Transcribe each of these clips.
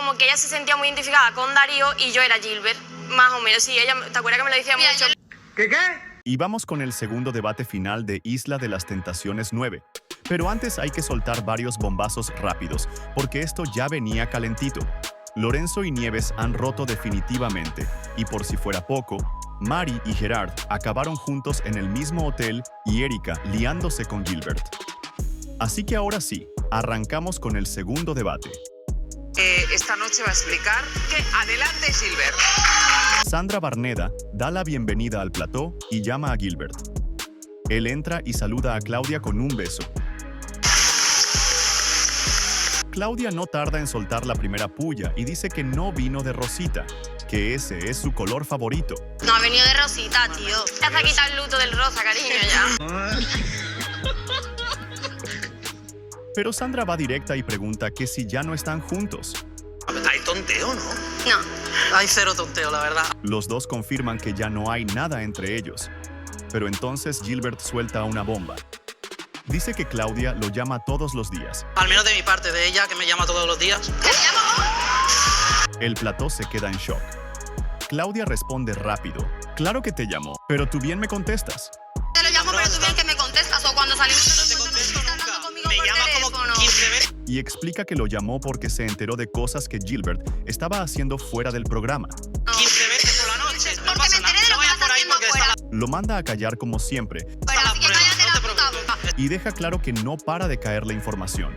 como que ella se sentía muy identificada con Darío y yo era Gilbert, más o menos. Sí, ella, ¿te acuerdas que me lo decía mucho? ¿Qué? Y vamos con el segundo debate final de Isla de las Tentaciones 9. Pero antes hay que soltar varios bombazos rápidos, porque esto ya venía calentito. Lorenzo y Nieves han roto definitivamente, y por si fuera poco, Mari y Gerard acabaron juntos en el mismo hotel y Erika liándose con Gilbert. Así que ahora sí, arrancamos con el segundo debate. Esta noche va a explicar que adelante Gilbert. Sandra Barneda da la bienvenida al plató y llama a Gilbert. Él entra y saluda a Claudia con un beso. Claudia no tarda en soltar la primera puya y dice que no vino de rosita, que ese es su color favorito. No ha venido de rosita, tío. Ya se ha quitado el luto del rosa, cariño, ya. Pero Sandra va directa y pregunta que si ya no están juntos. Hay tonteo, ¿no? No. Hay cero tonteo, la verdad. Los dos confirman que ya no hay nada entre ellos. Pero entonces Gilbert suelta una bomba. Dice que Claudia lo llama todos los días. Al menos de mi parte, de ella, que me llama todos los días. El plató se queda en shock. Claudia responde rápido. Claro que te llamó, pero tú bien me contestas. Te lo llamo, pero tú bien que me contestas. O cuando salimos... No te contesto nunca. Me llama como 15 veces. Y explica que lo llamó porque se enteró de cosas que Gilbert estaba haciendo fuera del programa. 15 veces por la noche. No Porque pasa me enteré nada. de lo No que vayas estás por ahí haciendo porque está afuera. Lo manda a callar como siempre Bueno, así que prueba, cállate no la te puta preocupes. boca. y deja claro que no para de caer la información.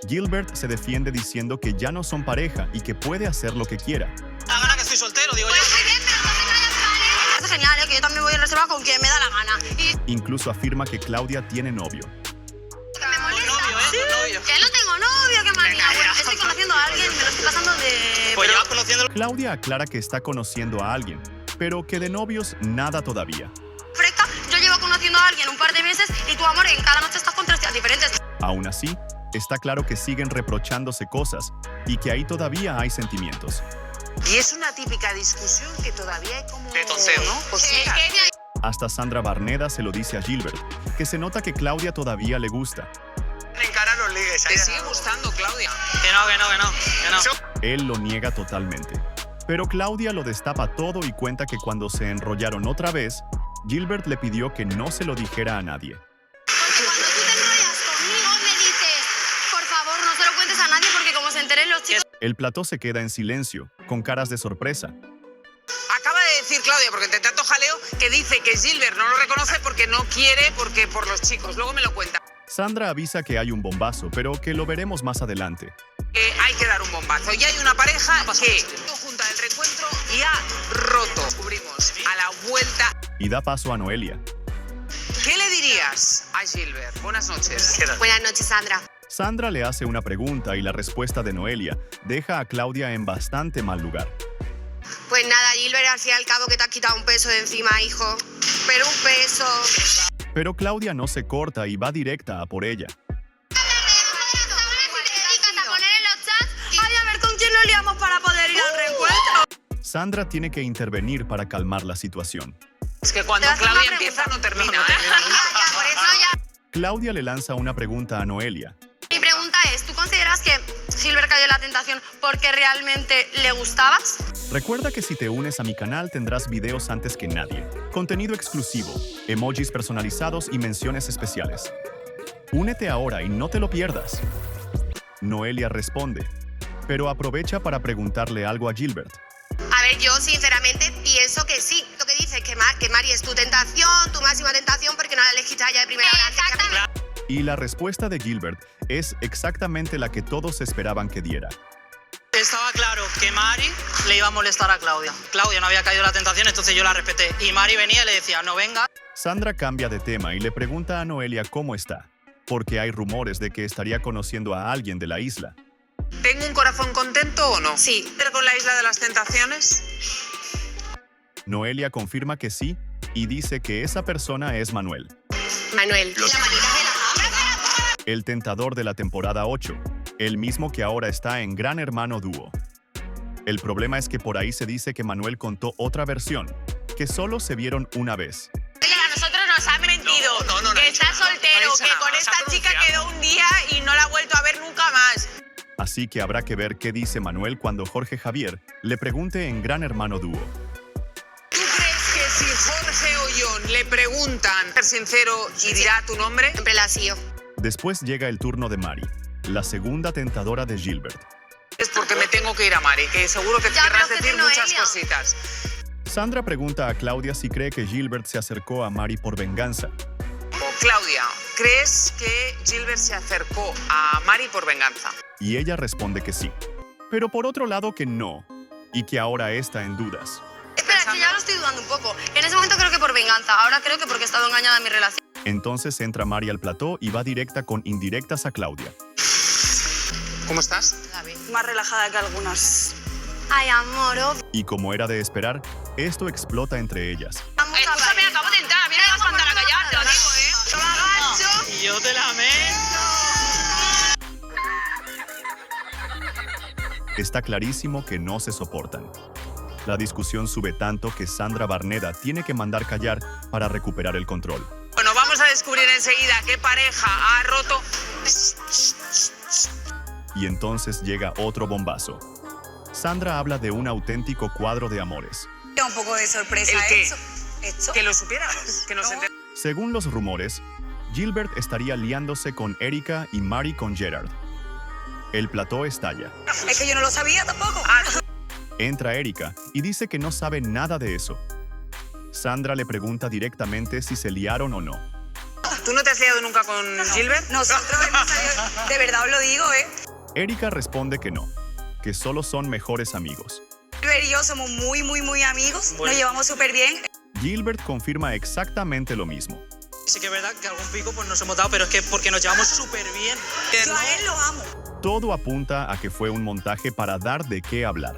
Gilbert se defiende diciendo que ya no son pareja y que puede hacer lo que quiera. La gana que estoy soltero, digo yo. Pues muy bien, pero no te callas, ¿vale? Es genial, que yo también voy a reservar con quien me da la gana. Y Incluso afirma que Claudia tiene novio. que me molesta. Novio, novio. Que no tengo novio, que manía. Bueno, estoy conociendo a alguien, me lo estoy pasando de... Pues llevas conociendo. Claudia aclara que está conociendo a alguien, pero que de novios nada todavía. Fresca, yo llevo conociendo a alguien un par de meses y tu amor en cada noche estás con 3 días diferentes. Aún así, está claro que siguen reprochándose cosas y que ahí todavía hay sentimientos. Y es una típica discusión que todavía hay como... De tonteo, ¿no? Pues Sí, mira, que Hasta Sandra Barneda se lo dice a Gilbert, que se nota que Claudia todavía le gusta. Encara los ligues. ¿te sigue gustando, Claudia? Que no. Él lo niega totalmente. Pero Claudia lo destapa todo y cuenta que cuando se enrollaron otra vez, Gilbert le pidió que no se lo dijera a nadie. Porque cuando tú te enrollas conmigo me dices, por favor, no se lo cuentes a nadie porque como se enteren los chicos... El plató se queda en silencio, con caras de sorpresa. Acaba de decir Claudia, porque entre tanto jaleo, que dice que Gilbert no lo reconoce porque no quiere, porque por los chicos. Luego me lo cuenta. Sandra avisa que hay un bombazo, pero que lo veremos más adelante. Hay que dar un bombazo. Y hay una pareja que junta el reencuentro y ha roto. Descubrimos a la vuelta. Y da paso a Noelia. ¿Qué le dirías a Gilbert? Buenas noches. Buenas noches, Sandra. Sandra le hace una pregunta y la respuesta de Noelia deja a Claudia en bastante mal lugar. Pues nada, Gilbert, al fin y al cabo que te has quitado un peso de encima, hijo. Pero un peso... Pero Claudia no se corta y va directa a por ella. Ay, a ver con quién nos liamos para poder ir al reencuentro. Sandra tiene que intervenir para calmar la situación. Es que cuando Te vas a hacer Claudia una empieza no pregunta. termina. No, no termina nunca. Ya, por eso ya. Claudia le lanza una pregunta a Noelia. Mi pregunta es, ¿tú consideras que Gilbert cayó en la tentación porque realmente le gustabas? Recuerda que si te unes a mi canal tendrás videos antes que nadie, contenido exclusivo, emojis personalizados y menciones especiales. Únete ahora y no te lo pierdas. Noelia responde, pero aprovecha para preguntarle algo a Gilbert. A ver, yo sinceramente pienso que sí. Lo que dices, que Mari es tu tentación, tu máxima tentación, porque no la elegiste a ella de primera hora. Exactamente. Y la respuesta de Gilbert es exactamente la que todos esperaban que diera. Estaba claro que Mari le iba a molestar a Claudia. Claudia no había caído en la tentación, entonces yo la respeté. Y Mari venía y le decía, no venga. Sandra cambia de tema y le pregunta a Noelia cómo está, porque hay rumores de que estaría conociendo a alguien de la isla. ¿Tengo un corazón contento o no? Sí. ¿Pero con la isla de las tentaciones? Noelia confirma que sí y dice que esa persona es Manuel, Manuel. el tentador de la temporada 8, el mismo que ahora está en Gran Hermano Dúo. El problema es que por ahí se dice que Manuel contó otra versión, que solo se vieron una vez. A nosotros nos han mentido, No, que está soltero, no ha dicho que nada, con no se ha esta chica pronunciado. quedó un día y no la ha vuelto a ver nunca más. Así que habrá que ver qué dice Manuel cuando Jorge Javier le pregunte en Gran Hermano Dúo. ¿Tú crees que si Jorge o Jon le preguntan, ser sincero, y dirá tu nombre? Siempre la sigo. Después llega el turno de Mari, la segunda tentadora de Gilbert. Es porque me tengo que ir a Mari, que seguro que Ya, querrás pero que decir no, muchas Elia. cositas. Sandra pregunta a Claudia si cree que Gilbert se acercó a Mari por venganza. Claudia, ¿crees que Gilbert se acercó a Mari por venganza? Y ella responde que sí. Pero por otro lado que no, y que ahora está en dudas. Espera, que ya lo estoy dudando un poco. En ese momento creo que por venganza, ahora creo que porque he estado engañada en mi relación. Entonces entra Mari al plató y va directa con indirectas a Claudia. ¿Cómo estás? Más relajada que algunas. Ay, amor, Y como era de esperar, esto explota entre ellas. Escúchame, acabo de entrar. A mí no me vas a mandar a callar, te lo digo, ¿eh? ¡Yo me agacho! Y yo te lamento. Está clarísimo que no se soportan. La discusión sube tanto que Sandra Barneda tiene que mandar callar para recuperar el control. Bueno, vamos a descubrir enseguida qué pareja ha roto. Y entonces llega otro bombazo. Sandra habla de un auténtico cuadro de amores. Un poco de sorpresa. ¿El qué? ¿Esto? Que lo supiéramos, que nos No. enteramos. Según los rumores, Gilbert estaría liándose con Erika y Mari con Gerard. El plató estalla. Es que yo no lo sabía tampoco. Entra Erika y dice que no sabe nada de eso. Sandra le pregunta directamente si se liaron o no. ¿Tú no te has liado nunca con Gilbert? Nosotros hemos salido, de verdad os lo digo, Erika responde que no, que solo son mejores amigos. Gilbert y yo somos muy amigos. Bueno. Nos llevamos súper bien. Gilbert confirma exactamente lo mismo. Sí que es verdad que algún pico pues nos hemos dado, pero es que porque nos llevamos súper bien. Yo a él lo amo. Todo apunta a que fue un montaje para dar de qué hablar.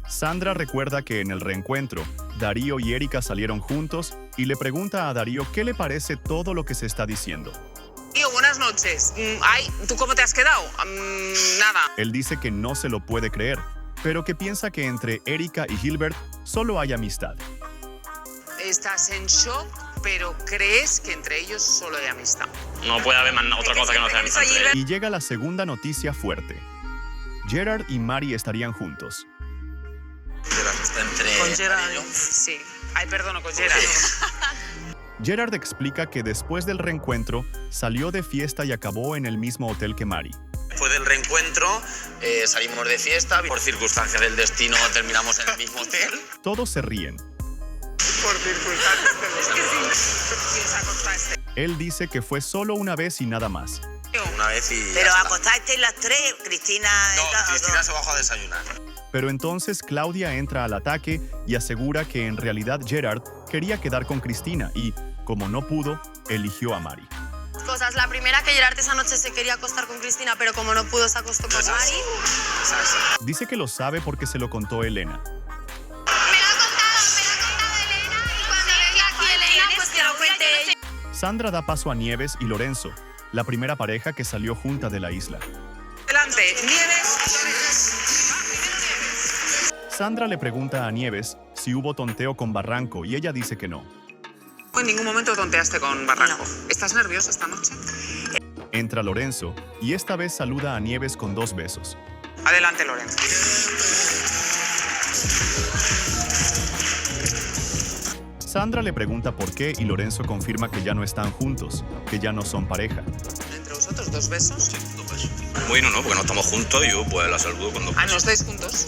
Sandra recuerda que en el reencuentro, Darío y Erika salieron juntos y le pregunta a Darío qué le parece todo lo que se está diciendo. Tío, buenas noches. Ay, ¿tú cómo te has quedado? Nada. Él dice que no se lo puede creer, pero que piensa que entre Erika y Gilbert solo hay amistad. Estás en shock, pero crees que entre ellos solo hay amistad. No puede haber más otra cosa que no sea amistad entre ellos. Y llega la segunda noticia fuerte. Gerard y Mari estarían juntos. Con Gerard. Sí. Ay, perdono, con Gerard. Gerard explica que después del reencuentro salió de fiesta y acabó en el mismo hotel que Mari. Después del reencuentro salimos de fiesta, por circunstancias del destino terminamos en el mismo hotel. Todos se ríen. Por circunstancias del destino. ¿Quién se acostaste? Él dice que fue solo una vez y nada más. Una vez y Pero ya está. acostasteis las tres, Cristina. No, y las Cristina dos. se bajó a desayunar. Pero entonces Claudia entra al ataque y asegura que en realidad Gerard quería quedar con Cristina y, como no pudo, eligió a Mari. Cosas. La primera, que Gerard esa noche se quería acostar con Cristina, pero como no pudo, se acostó con Mari. Dice que lo sabe porque se lo contó Elena. Me lo ha contado Elena y cuando venga aquí Elena, pues que lo cuente ella. Sandra da paso a Nieves y Lorenzo, la primera pareja que salió junta de la isla. Adelante, Nieves. Sandra le pregunta a Nieves si hubo tonteo con Barranco y ella dice que no. En ningún momento tonteaste con Barranco. ¿Estás nerviosa esta noche? Entra Lorenzo y esta vez saluda a Nieves con 2 besos. Adelante, Lorenzo. Sandra le pregunta por qué y Lorenzo confirma que ya no están juntos, que ya no son pareja. ¿Entre vosotros 2 besos? Sí, 2 besos. Bueno, no, porque no estamos juntos y yo pues la saludo con 2 Ah, besos. ¿no estáis juntos?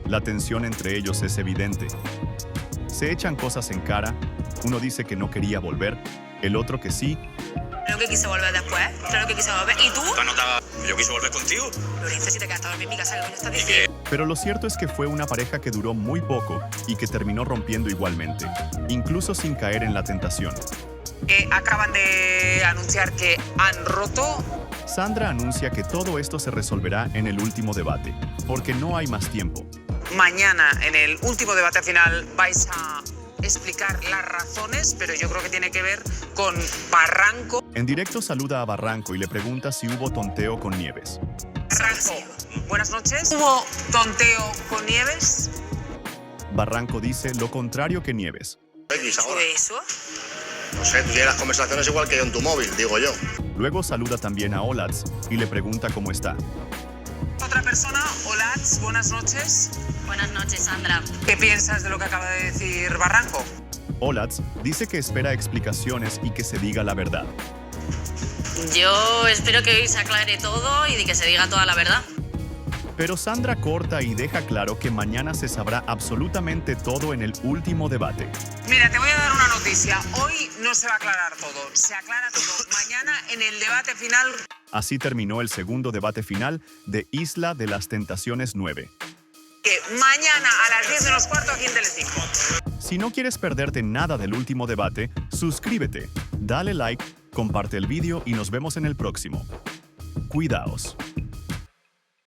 La tensión entre ellos es evidente. Se echan cosas en cara, uno dice que no quería volver, el otro que sí, Claro que quise volver después. Claro que quise volver. ¿Y tú? ¿Tú has notado? Yo quise volver contigo. Lorenzo, si te quedaste a dormir en mi casa, ¿qué coño estás diciendo? pero lo cierto es que fue una pareja que duró muy poco y que terminó rompiendo igualmente, incluso sin caer en la tentación. Acaban de anunciar que han roto. Sandra anuncia que todo esto se resolverá en el último debate, porque no hay más tiempo. Mañana, en el último debate final, vais a explicar las razones, pero yo creo que tiene que ver con Barranco. En directo saluda a Barranco y le pregunta si hubo tonteo con Nieves. Barranco, buenas noches. ¿Hubo tonteo con Nieves? Barranco dice lo contrario que Nieves. ¿Fue eso? No sé, tú tienes las conversaciones igual que yo en tu móvil, digo yo. Luego saluda también a Olatz y le pregunta cómo está. Otra persona, Olats, buenas noches. Buenas noches, Sandra. ¿Qué piensas de lo que acaba de decir Barranco? Olats dice que espera explicaciones y que se diga la verdad. Yo espero que hoy se aclare todo y que se diga toda la verdad. Pero Sandra corta y deja claro que mañana se sabrá absolutamente todo en el último debate. Mira, te voy a dar una noticia. Hoy no se va a aclarar todo, se aclara todo. Mañana en el debate final... Así terminó el segundo debate final de Isla de las Tentaciones 9. Que mañana a las 10 menos cuarto aquí en Telecinco. Si no quieres perderte nada del último debate, suscríbete, dale like, comparte el vídeo y nos vemos en el próximo. Cuidaos.